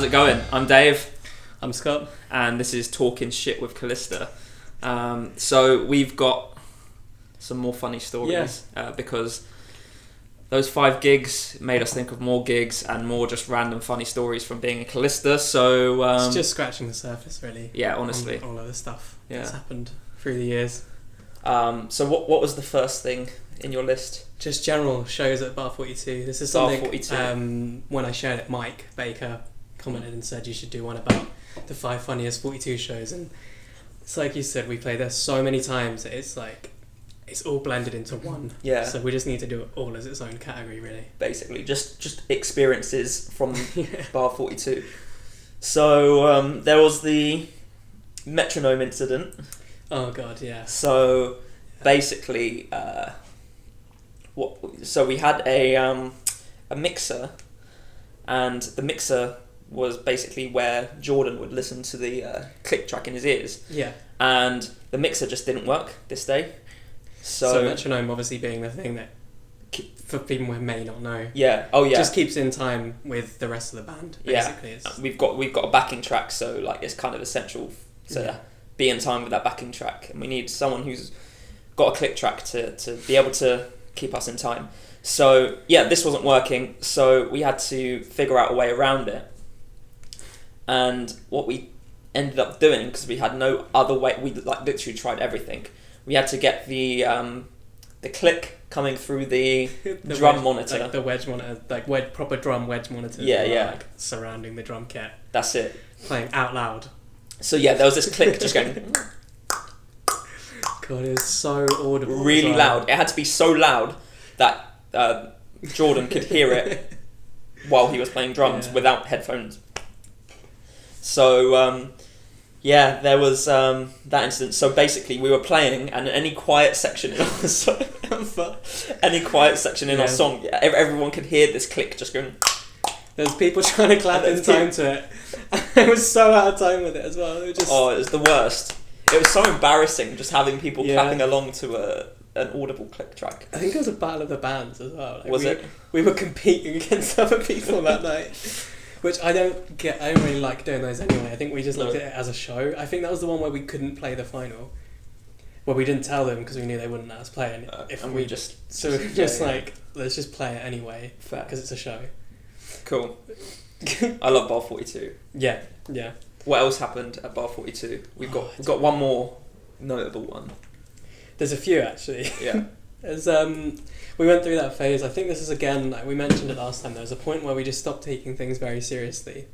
it going? I'm Dave. I'm Scott. And this is Talking Shit with Callista. So we've got some more funny stories because those 5 gigs made us think of more gigs and more just random funny stories from being in Callista. So it's just scratching the surface, really. Yeah, honestly. All of the stuff that's happened through the years. So what was the first thing in your list? Just general shows at Bar 42. This is something when I shared it, Mike Baker commented and said you should do one about the 5 funniest 42 shows, and it's like you said, we played there so many times that it's like it's all blended into one. Yeah. So we just need to do it all as its own category, really. Basically, just experiences from Bar 42. So there was the metronome incident. Oh god, yeah. So basically, so we had a mixer, and the mixer was basically where Jordan would listen to the click track in his ears. Yeah. And the mixer just didn't work this day. So metronome obviously being the thing that, for people who may not know, just keeps in time with the rest of the band. Basically, we've got a backing track, so like it's kind of essential to be in time with that backing track, and we need someone who's got a click track to be able to keep us in time. So this wasn't working, so we had to figure out a way around it. And what we ended up doing, because we had no other way, we literally tried everything. We had to get the click coming through the drum monitor, like the wedge monitor, proper drum wedge monitor. Like surrounding the drum kit. That's it. Playing out loud. So there was this click just going. God, it was so audible. Really loud. It had to be so loud that Jordan could hear it while he was playing drums without headphones. So there was that incident. So basically, we were playing, and any quiet section in our song, everyone could hear this click just going. There's people trying to clap in time to it. I was so out of time with it as well. It was the worst. It was so embarrassing just having people clapping along to an audible click track. I think it was a battle of the bands as well. It? We were competing against other people that night, which I don't really like doing those anyway. I think we just looked at it as a show. I think that was the one where we couldn't play the final, where we didn't tell them because we knew they wouldn't let us play it. Let's just play it anyway because it's a show. Cool. I love Bar 42. Yeah. What else happened at Bar 42? We've got one more notable one. There's a few actually. Yeah. We went through that phase. I think this is again, like we mentioned it last time, there was a point where we just stopped taking things very seriously.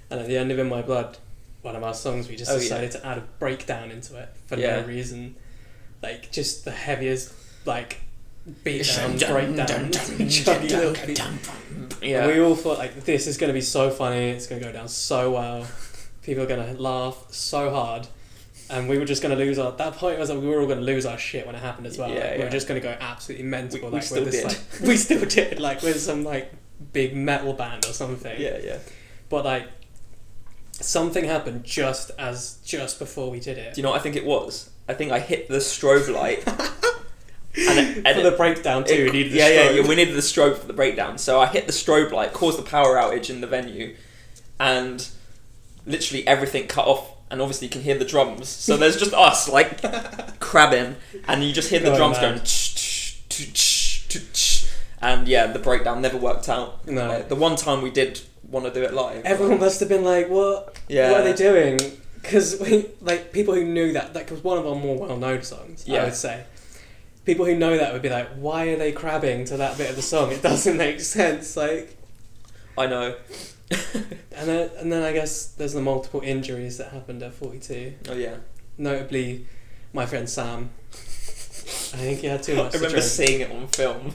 And at the end of In My Blood, one of our songs, we just decided to add a breakdown into it for no reason. Like just the heaviest beat down, breakdown, chuggy little beat. And we all thought this is going to be so funny, it's going to go down so well, people are going to laugh so hard, and we were just going to lose our... That point was we were all going to lose our shit when it happened as well. We were just going to go absolutely mental. We still did. We still did, with some big metal band or something. Yeah. But something happened just before we did it. Do you know what I think it was? I think I hit the strobe light. And for the breakdown too, we needed the strobe. We needed the strobe for the breakdown. So I hit the strobe light, caused the power outage in the venue, and literally everything cut off. And obviously you can hear the drums. So there's just us crabbing, and you just hear the drums going. And the breakdown never worked out. No. The one time we did want to do it live, everyone must have been like, "What? Yeah. What are they doing?" Because people who knew that was one of our more well-known songs. I would say. People who know that would be like, why are they crabbing to that bit of the song? It doesn't make sense. I know. and then I guess there's the multiple injuries that happened at 42. Oh yeah. Notably, my friend Sam. I think he had too much. I remember seeing it on film.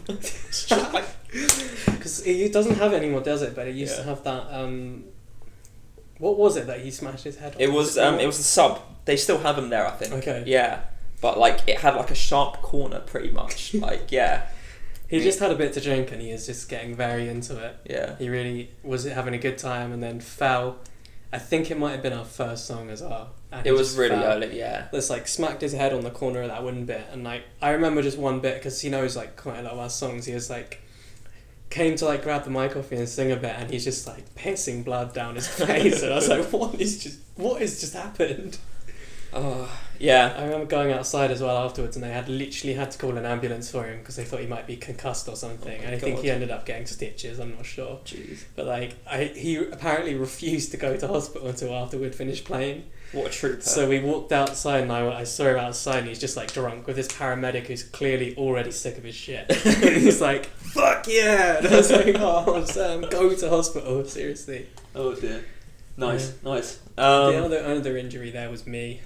Because he doesn't have it anymore, does it? But he used to have that. What was it that he smashed his head on? It was the sub. They still have them there, I think. Okay. Yeah. But it had a sharp corner pretty much. He just had a bit to drink and he was just getting very into it. Yeah. He really was having a good time and then fell. I think it might have been our first song as well. It was really early, yeah. Just smacked his head on the corner of that wooden bit, and I remember just one bit because he knows quite a lot of our songs. He was came to like grab the mic off me and sing a bit, and he's just like pissing blood down his face, and I was like, what has just happened? Oh, yeah. I remember going outside as well afterwards, and they literally had to call an ambulance for him because they thought he might be concussed or something. And I think he ended up getting stitches. I'm not sure. Jeez. But like, he apparently refused to go to hospital until after we'd finished playing. What a trooper. So we walked outside, and I saw him outside, and he's just like drunk with this paramedic who's clearly already sick of his shit. And he's like, "Fuck yeah!" And I was like, "Oh, Sam, go to hospital, seriously." Oh dear. Nice. The other injury there was me.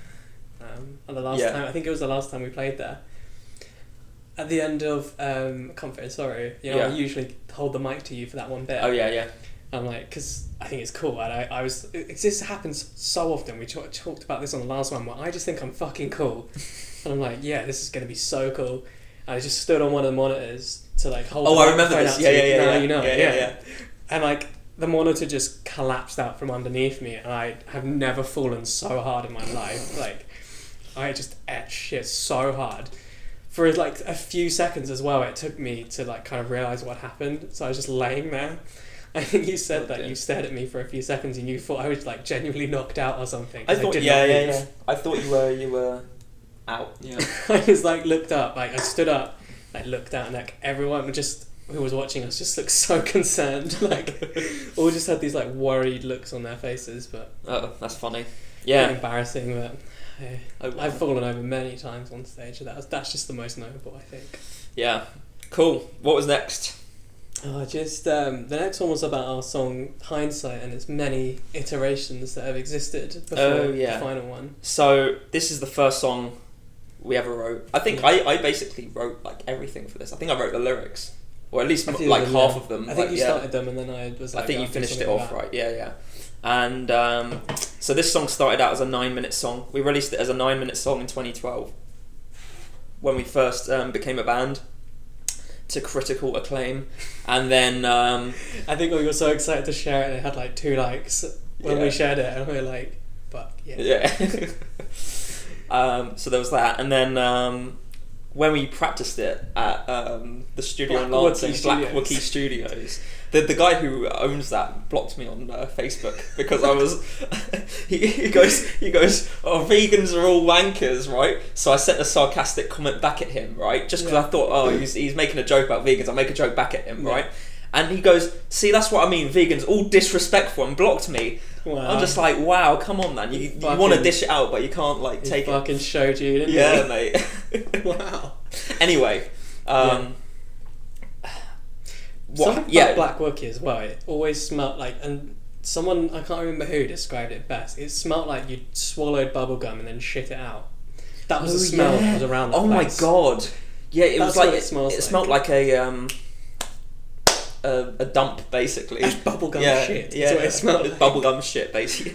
And the last time, I think it was the last time we played there. At the end of Comfort and Sorrow, I usually hold the mic to you for that one bit. Oh yeah. I'm like, because I think it's cool, and this happens so often. We talked about this on the last one, where I just think I'm fucking cool, and I'm like, yeah, this is gonna be so cool. And I just stood on one of the monitors to like hold. Oh, I remember this. Yeah. And like the monitor just collapsed out from underneath me, and I have never fallen so hard in my life. Like, I just ate shit so hard. For like a few seconds as well, it took me to like kind of realise what happened. So I was just laying there. I think you said that you stared at me for a few seconds and you thought I was like genuinely knocked out or something. I thought, yeah. I thought you were out. Yeah. I just like looked up, like I stood up, like looked out, and like everyone who was watching us just looked so concerned. Like all just had these like worried looks on their faces. But oh, that's funny. Yeah. Embarrassing, but I've fallen over many times on stage. That's just the most notable, I think. Yeah. Cool. What was next? The next one was about our song Hindsight and its many iterations that have existed before the final one. So this is the first song we ever wrote. I think I basically wrote like everything for this. I think I wrote the lyrics, or at least like half of them. I think you started them, and then I was like, I think you finished it off right. Yeah. And so this song started out as a 9-minute song. We released it as a 9-minute song in 2012 when we first became a band, to critical acclaim. And then I think we were so excited to share it, it had like 2 likes when we shared it, and we were like, fuck yeah. So there was that, and then when we practiced it at the studio in Lansing, Black Wookie Studios, the guy who owns that blocked me on Facebook because I was he goes, oh, vegans are all wankers, right? So I sent a sarcastic comment back at him, right? Just because I thought, oh, he's making a joke about vegans, I'll make a joke back at him, right? And he goes, see, that's what I mean, vegans, all disrespectful, and blocked me. Wow. I'm just like, wow, come on, man. You want to dish it out, but you can't like take it. Fucking showed you, didn't you? Mate. Wow. Anyway, something about Black Wookie as well. It always smelled like, and someone, I can't remember who described it best. It smelled like you'd swallowed bubblegum and then shit it out. That was the smell that was around the place. My god. Yeah, it was like it smelled like a dump, basically. It's bubblegum shit. Yeah, that's what it smelled like. Bubblegum shit, basically.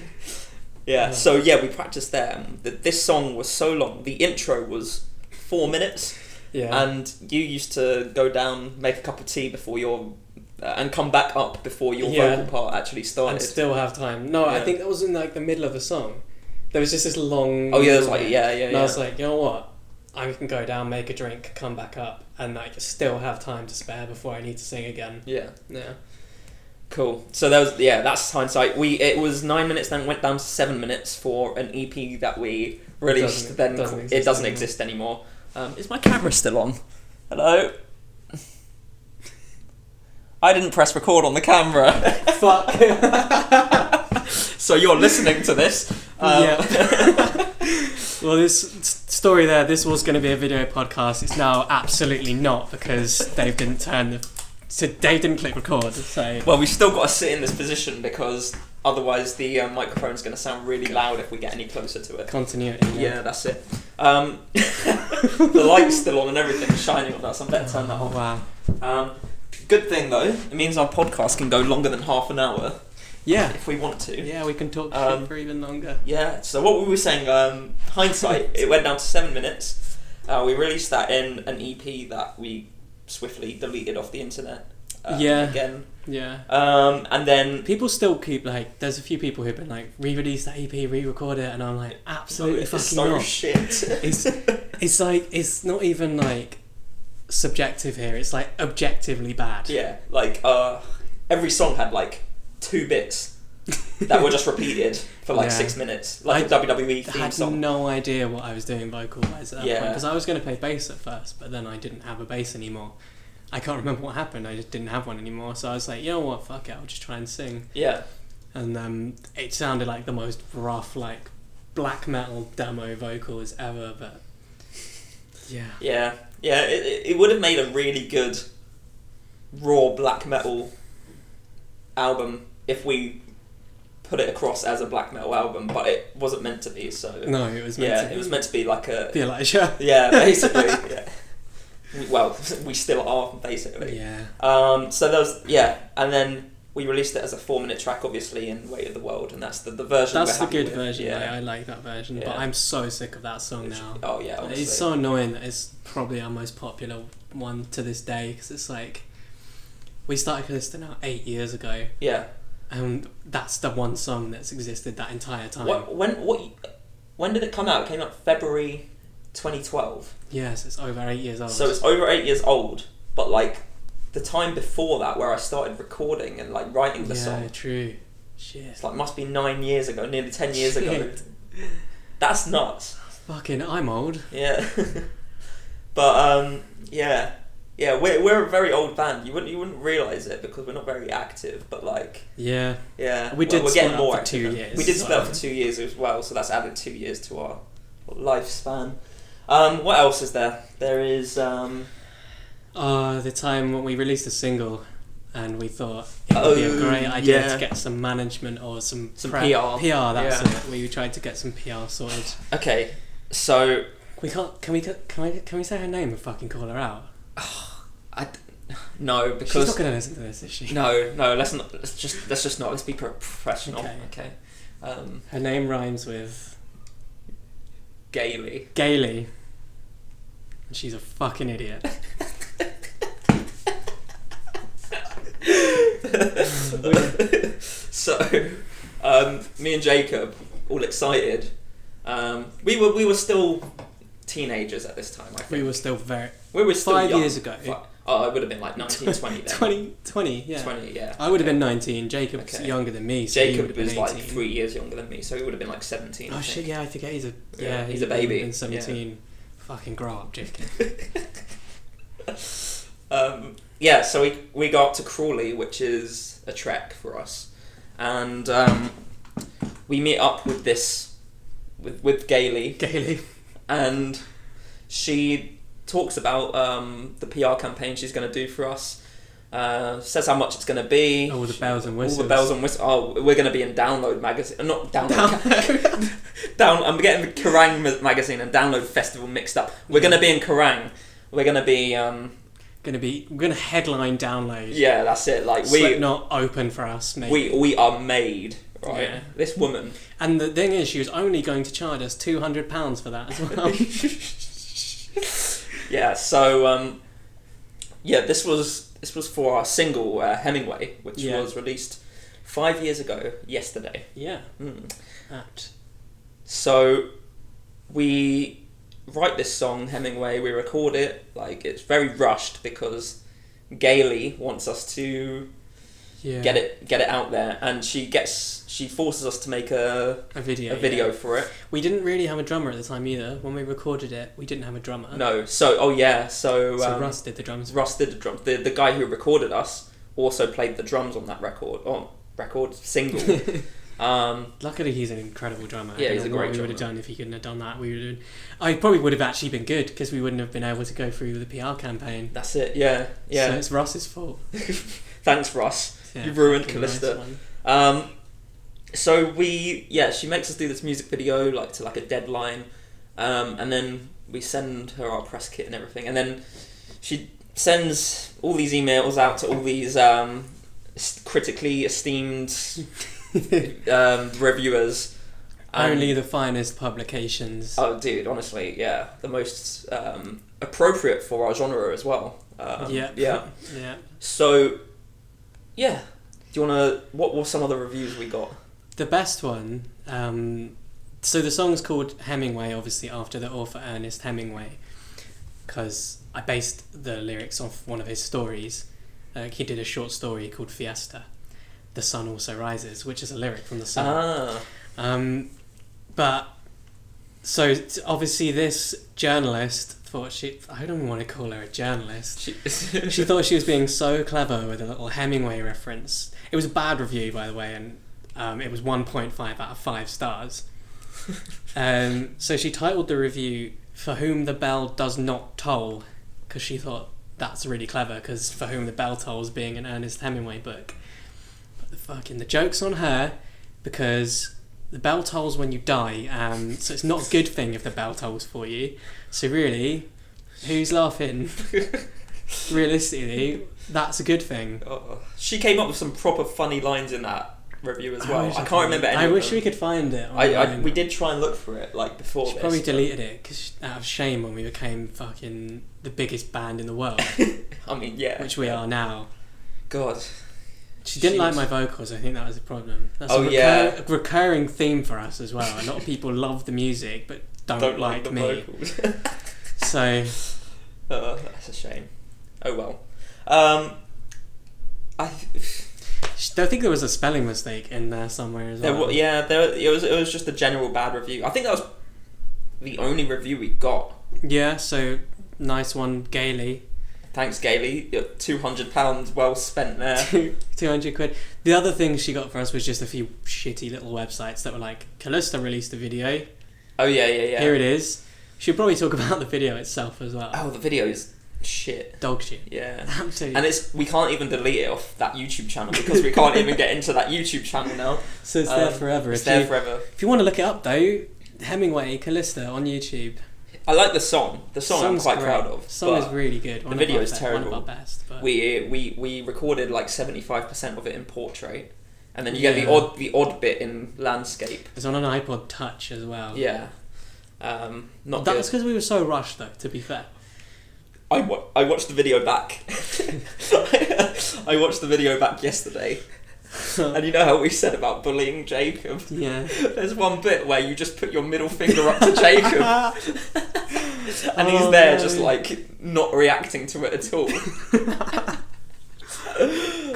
So we practiced there. This song was so long. The intro was 4 minutes. Yeah. And you used to go down, make a cup of tea before and come back up before your vocal part actually started. And still have time. No, I think that was in like the middle of the song. There was just this long... Oh yeah, there's like, And I was like, you know what? I can go down, make a drink, come back up, and like still have time to spare before I need to sing again. Yeah. Cool. So that's Hindsight. It was 9 minutes, then went down to 7 minutes for an EP that we released. It doesn't exist anymore. Is my camera still on? Hello? I didn't press record on the camera. Fuck. So you're listening to this. Well, this story there, this was going to be a video podcast. It's now absolutely not, because Dave didn't Dave didn't click record. So well, we've still got to sit in this position because otherwise the microphone's going to sound really loud if we get any closer to it. Continuity. Yeah, that's it. The light's still on and everything's shining on that, so I better turn that off. Wow. Good thing though, it means our podcast can go longer than half an hour. Yeah. If we want to. Yeah, we can talk shit for even longer. Yeah, so what we were saying, Hindsight, it went down to 7 minutes. We released that in an EP that we swiftly deleted off the internet. Again. Yeah. And then... People still keep, like, there's a few people who've been like, re-release that EP, re-record it, and I'm like, absolutely fucking not. Shit. It's like, it's not even like... subjective here. It's like objectively bad. Yeah, like every song had like 2 bits that were just repeated for like 6 minutes, like a WWE theme song. I had no idea what I was doing vocal-wise at that point, because I was going to play bass at first, but then I didn't have a bass anymore. I can't remember what happened. I just didn't have one anymore, so I was like, you know what, fuck it, I'll just try and sing. Yeah. And it sounded like the most rough, like black metal demo vocals ever, but yeah. It would have made a really good raw black metal album if we put it across as a black metal album, but it wasn't meant to be. So no, it was meant to be. It was meant to be like the Elijah. Yeah, basically. Yeah. Well, we still are basically. Yeah. So there was and then we released it as a 4-minute track, obviously, in Weight of the World, and that's the version. That's we're the good with. version. Yeah. I like that version, but I'm so sick of that song now. Oh yeah, honestly. It's so annoying that it's probably our most popular one to this day, because it's like we started Callista now 8 years ago. Yeah. And that's the one song that's existed that entire time. When did it come out? It came out February 2012. Yes, it's over 8 years old. So it's over 8 years old, but like the time before that, where I started recording and like writing the song. Yeah, true. Shit. It's like must be 9 years ago, nearly 10 years ago. That's nuts. Fucking, I'm old. Yeah. But we're a very old band. You wouldn't realise it because we're not very active, but like yeah, we're getting more for 2 years. We did split up for 2 years as well, so that's added 2 years to our lifespan. What else is there? There is the time when we released a single, and we thought it would be a great idea to get some management or some PR. That's it. We tried to get some PR sorted. Okay, so can we say her name and fucking call her out? No, because she's not going to listen to this, is she? No. Let's not. Let's just not. Let's be professional. Okay. Her name rhymes with Gaily. And she's a fucking idiot. So, me and Jacob, all excited. We were still teenagers at this time. I think we were still still 5 young. years ago. I would have been like 19, 20 then. 20, yeah. 20, yeah. I would have been 19. Jacob's younger than me, so Jacob he would have was been 18. like 3 years younger than me, so he would have been like 17. Oh shit! Yeah, I forget he's a he's a baby. Been 17. Yeah. Fucking grow up, Jacob. So we got to Crawley, which is a trek for us, and we meet up with with Gaily, and she talks about the PR campaign she's going to do for us. Says how much it's going to be. All the bells and whistles. All the bells and whistles. Oh, we're going to be in Download magazine. Not Download. I'm getting the Kerrang magazine and Download Festival mixed up. We're going to be in Kerrang. We're going to be... we're going to headline Download. Yeah, that's it. Like Slipknot open for us, maybe. We are made, right? Yeah. This woman. And the thing is, she was only going to charge us £200 for that as well. Yeah, so this was for our single Hemingway, which was released 5 years ago yesterday. Yeah. So we write this song Hemingway, we record it, like it's very rushed because Gaily wants us to get it out there, and she forces us to make a video for it. We didn't really have a drummer at the time either. When we recorded it, we didn't have a drummer. No, so Russ did the drums. Russ did the drums. The guy who recorded us also played the drums on that single. Luckily, he's an incredible drummer. Yeah, he's a great drummer. We would have done if he couldn't have done that. I probably would have actually been good because we wouldn't have been able to go through the PR campaign. That's it. Yeah. So it's Russ's fault. Thanks, Russ. You ruined Callista. Nice so she makes us do this music video to a deadline, and then we send her our press kit and everything, and then she sends all these emails out to all these critically esteemed reviewers. Only the finest publications. Oh, dude, honestly, yeah, the most appropriate for our genre as well. Yeah. So, yeah. Do you want to... What were some of the reviews we got? The best one... so the song's called Hemingway, obviously, after the author Ernest Hemingway. because I based the lyrics off one of his stories. He did a short story called Fiesta, The Sun Also Rises, which is a lyric from the song. But so obviously this journalist thought I don't even want to call her a journalist. She thought she was being so clever with a little Hemingway reference. It was a bad review, by the way, and it was 1.5 out of 5 stars. So she titled the review "For Whom the Bell Does Not Toll," because she thought that's really clever, because For Whom the Bell Tolls being an Ernest Hemingway book. But the joke's on her, because the bell tolls when you die, so it's not a good thing if the bell tolls for you. So really, who's laughing? Realistically, that's a good thing. She came up with some proper funny lines in that review as well. I can't remember any I of wish them. we could find it. We did try and look for it before. She probably deleted it out of shame when we became fucking the biggest band in the world. I mean, yeah. Which we are now. God. She didn't like my vocals. I think that was a problem. That's a recurring theme for us as well. A lot of people love the music but don't like me. Vocals. So that's a shame. Oh well. I think there was a spelling mistake in there somewhere as well. It was just a general bad review. I think that was the only review we got. Yeah, so nice one, Gailey. Thanks, Gailey. £200 well spent there. 200 quid. The other thing she got for us was just a few shitty little websites that were like, Callista released a video. Oh, yeah. Here it is. She'll probably talk about the video itself as well. Oh, the video is shit. Dog shit. Yeah. Absolutely. And we can't even delete it off that YouTube channel because we can't even get into that YouTube channel now. So it's there forever. It's there forever. If you want to look it up though, Hemingway, Callista on YouTube. I like the song. The song I'm quite proud of. The song is really good. The video is terrible. One of our best. But we recorded like 75% of it in portrait, and then you get the odd bit in landscape. It's on an iPod Touch as well. Yeah. Not That's because we were so rushed though, to be fair. I watched the video back. I watched the video back yesterday. And you know how we said about bullying Jacob? Yeah. There's one bit where you just put your middle finger up to Jacob. And he's there just like not reacting to it at all.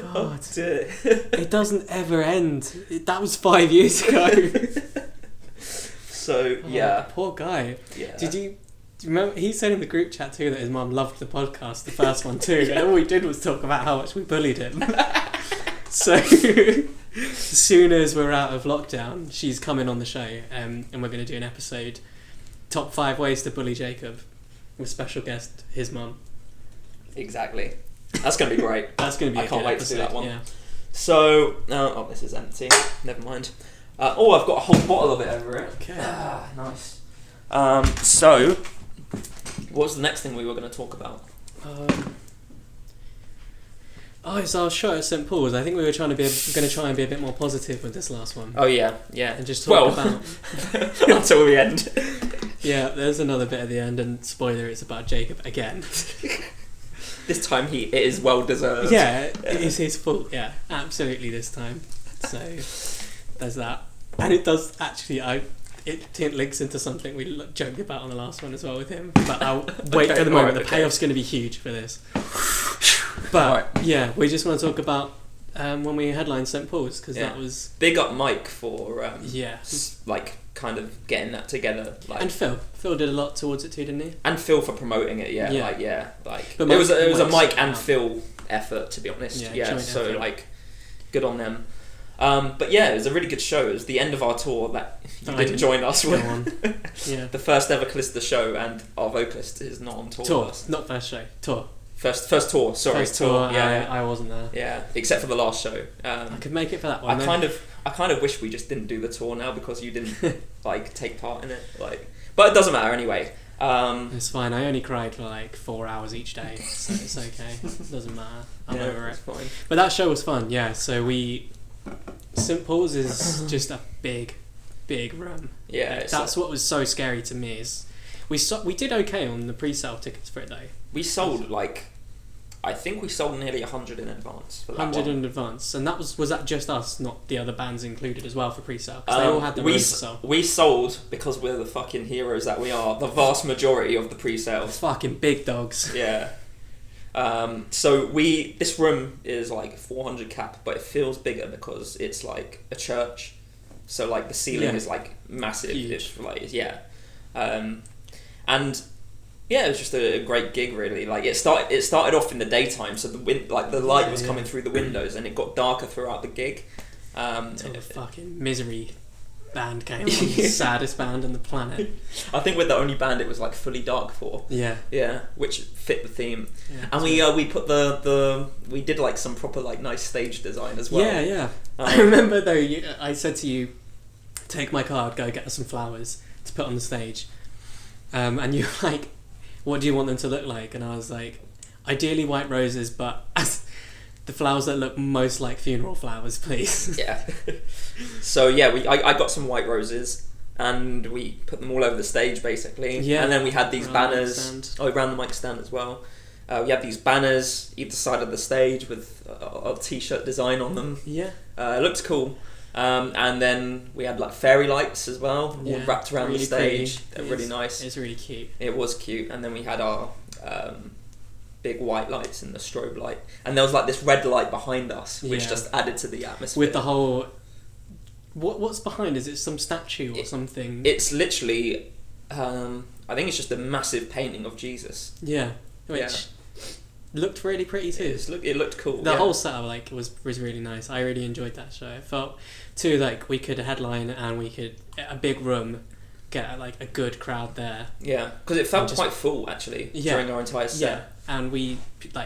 God. Dear. It doesn't ever end. That was 5 years ago. So, yeah. Poor guy. Yeah. Did you remember, he said in the group chat too that his mum loved the podcast, the first one too, and all we did was talk about how much we bullied him. So, as soon as we're out of lockdown, she's coming on the show, and we're going to do an episode, top 5 ways to bully Jacob, with special guest, his mum. Exactly. That's going to be great. That's going to be I can't wait episode, to do that one. Yeah. So, this is empty. Never mind. I've got a whole bottle of it over it. Okay. Nice. So, what was the next thing we were going to talk about? It's our show at St Paul's. I think we were going to try and be a bit more positive with this last one. Oh yeah. And just talk about until the end. Yeah, there's another bit at the end, and spoiler, it's about Jacob again. This time it is well deserved. Yeah, it is his fault. Yeah, absolutely this time. So there's that, and it does actually. It links into something we joked about on the last one as well with him. But I'll wait for the moment. The payoff's going to be huge for this. But yeah, we just want to talk about when we headlined St Paul's, because that was big up Mike for kind of getting that together. And Phil did a lot towards it too, didn't he? And Phil for promoting it. But it was a Mike and Phil effort, to be honest. So effort. Good on them. But yeah, it was a really good show. It was the end of our tour that you didn't join us with. Yeah. The first ever Callista show, and our vocalist is not on tour. Not first show. Tour. First tour. Sorry, first tour. Yeah, I wasn't there. Yeah, except for the last show. I could make it for that one. I kind of wish we just didn't do the tour now, because you didn't take part in it. But it doesn't matter anyway. It's fine. I only cried for 4 hours each day, so it's okay. It doesn't matter. I'm over it. It's fine. But that show was fun. Yeah. So St Paul's is just a big room. Yeah. That's what was so scary to me is we did okay on the pre-sale tickets for it though. We sold I think we sold nearly 100 in advance for that 100 one. in advance, and was that just us, not the other bands included as well for pre-sale? Because they all had their own to sell. We sold, because we're the fucking heroes that we are, the vast majority of the pre-sales. Fucking big dogs. Yeah. So this room is like 400 cap, but it feels bigger because it's like a church. So like the ceiling is like massive. Huge. It's like and yeah, it was just a great gig really. Like it started off in the daytime, so the light was coming through the windows, and it got darker throughout the gig. Until the fucking Misery band came on, the saddest band on the planet. I think we're the only band it was like fully dark for. Yeah. Yeah, which fit the theme. Yeah, and we put we did like some proper like nice stage design as well. Yeah, yeah. I remember though, I said to you, take my card, go get us some flowers to put on the stage. And you were like, what do you want them to look like? And I was like, ideally white roses, but the flowers that look most like funeral flowers, please. Yeah. So yeah, I got some white roses, and we put them all over the stage basically. Yeah. And then we had these banners. Oh, around the mic stand as well. We had these banners either side of the stage with a t-shirt design on them. Yeah. It looked cool. And then we had like fairy lights as well, all wrapped around the stage. They're really nice. It's really cute. It was cute. And then we had our big white lights and the strobe light, and there was like this red light behind us, which just added to the atmosphere. With the whole, what's behind? Is it some statue or something? It's literally, I think it's just a massive painting of Jesus. Yeah, which looked really pretty too. It looked cool. The whole setup was really nice. I really enjoyed that show. It felt too like we could headline and we could, a big room, get like a good crowd there. Yeah, because it felt quite full actually during our entire set. Yeah, and we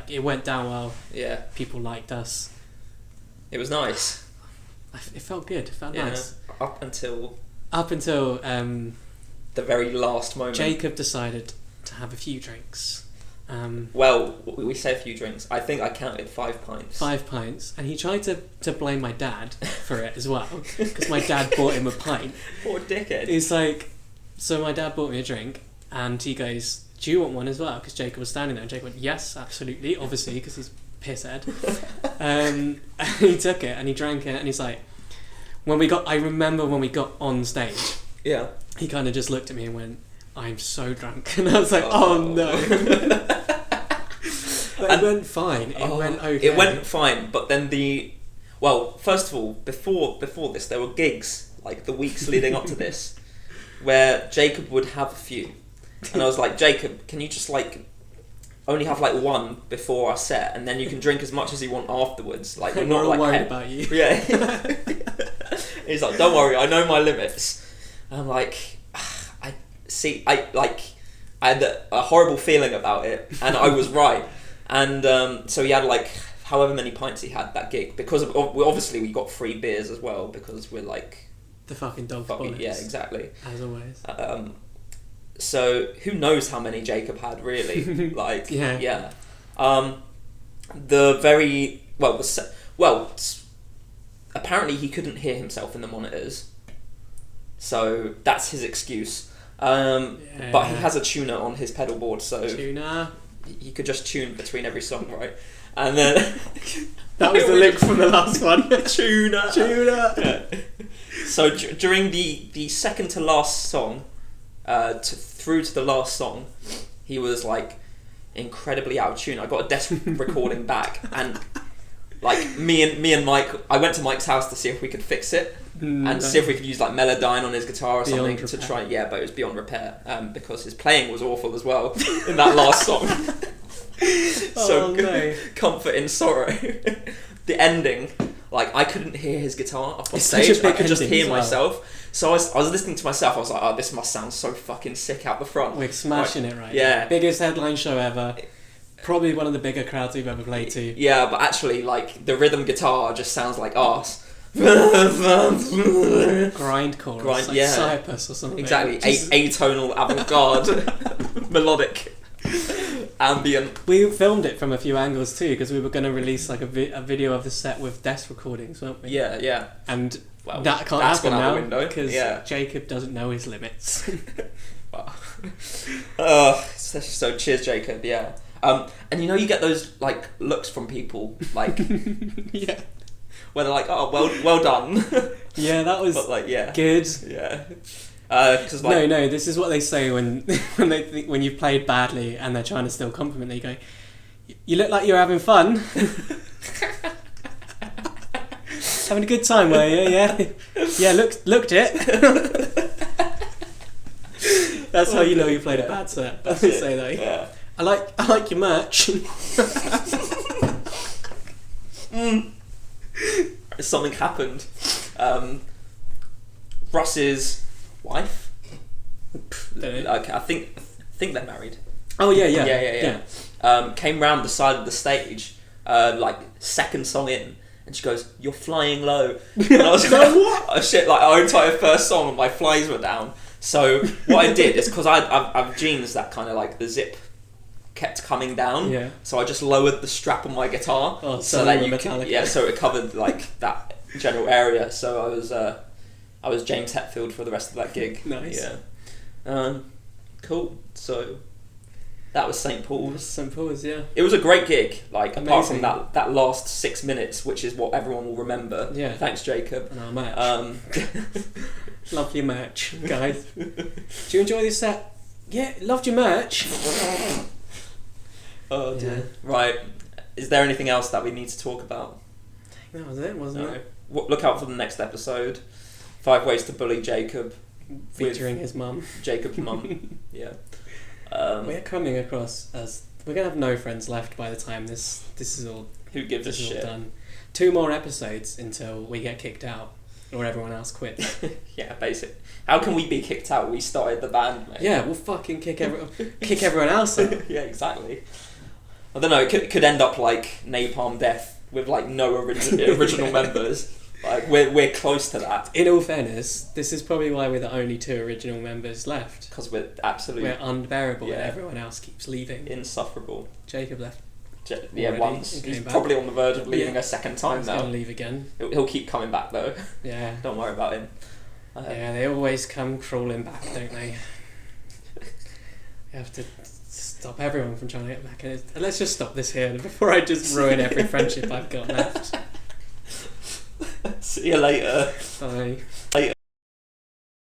it went down well. Yeah, people liked us. It was nice. It felt good. It felt nice. Up until the very last moment. Jacob decided to have a few drinks. Well, we say a few drinks. I think I counted 5 pints. 5 pints, and he tried to blame my dad for it as well, because my dad bought him a pint. Poor dickhead. He's like, so my dad bought me a drink, and he goes, do you want one as well? Because Jacob was standing there, and Jacob went, yes, absolutely, obviously, because he's pisshead. And he took it, and he drank it, and he's like, I remember when we got on stage, he kind of just looked at me and went, I'm so drunk. And I was like, oh no. But it went fine. It went okay. It went fine, but then first of all, before this, there were gigs, like the weeks leading up to this, where Jacob would have a few. And I was like, Jacob, can you just like only have like one before our set, and then you can drink as much as you want afterwards. Like we're not like worried about you. Yeah. He's like, don't worry, I know my limits. And I'm like, I had a horrible feeling about it, and I was right. And so he had like however many pints he had that gig, because obviously we got free beers as well, because we're like the fucking dog bollocks. Yeah, exactly. As always. So who knows how many Jacob had really? Like yeah. Apparently he couldn't hear himself in the monitors, so that's his excuse. But he has a tuner on his pedal board, so he could just tune between every song, right? And then that was the lick from the last one. tuner. Yeah. So during the second to last song, through to the last song, he was like incredibly out of tune. I got a desk recording back, and like me and Mike, I went to Mike's house to see if we could fix it and see if we could use like Melodyne on his guitar or something to try. Yeah, but it was beyond repair because his playing was awful as well in that last song. So Comfort in Sorrow, the ending, like I couldn't hear his guitar up on stage. I could just hear myself. So I was listening to myself. I was like, oh, this must sound so fucking sick out the front. We're smashing it right. Yeah, biggest headline show ever. Probably one of the bigger crowds we've ever played to. Yeah, but actually, like the rhythm guitar just sounds like arse. Grindcore, like Cypress or something. Exactly, atonal, avant-garde, melodic, ambient. We filmed it from a few angles too, because we were going to release like a video of the set with desk recordings, weren't we? Yeah. And that can't happen now because Jacob doesn't know his limits. So cheers, Jacob. Yeah. And you know, you get those like looks from people, like Yeah. where they're like, "Oh, well done." Yeah, that was But like, yeah, good. yeah. Because like, No, this is what they say when they think when you've played badly and they're trying to still compliment you. Go, you look like you're having fun. Having a good time, were you? Yeah, yeah. Looked it. That's how you know you played a bad set. They say that. Yeah. I like your merch. Something happened. Russ's wife. Don't know. Okay, I think they're married. Oh yeah. Came round the side of the stage, like second song in, and she goes, "You're flying low." And I was like, "What?" Oh shit! Like our entire first song, and my flies were down. So what I did is because I've jeans that kind of like the zip kept coming down. Yeah. So I just lowered the strap on my guitar so that so it covered like that general area. So I was James Hetfield for the rest of that gig. Nice. Yeah. Cool. So that was St. Paul's. St. Paul's, yeah. It was a great gig. Like Amazing. apart from that last 6 minutes, which is what everyone will remember. Yeah. Thanks, Jacob. And our merch. Loved your merch, guys. Do you enjoy this set? Yeah, loved your merch. Oh dear. Yeah. Right. Is there anything else that we need to talk about? That was it, wasn't it? Look out for the next episode. 5 Ways to Bully Jacob. Featuring his mum. Jacob's mum. Yeah. We're coming across as we're gonna have no friends left by the time this is all. Who gives a shit? Done. 2 more episodes until we get kicked out or everyone else quits. Yeah, basic. How can we be kicked out? We started the band, mate. Yeah, we'll fucking kick everyone else out. Yeah, exactly. I don't know. It could end up like Napalm Death with like no original members. Like we're close to that. In all fairness, this is probably why we're the only 2 original members left. Because we're absolutely... We're unbearable and Yeah. everyone else keeps leaving. Insufferable. Jacob left. Yeah, once. and He's came back. probably on the verge of leaving Yeah. a second time He's now. gonna leave again. He'll keep coming back though. Yeah. Don't worry about him. Yeah, they always come crawling back, don't they? You have to stop everyone from trying to get back. And let's just stop this here before I just ruin every friendship I've got left. See you later. Bye.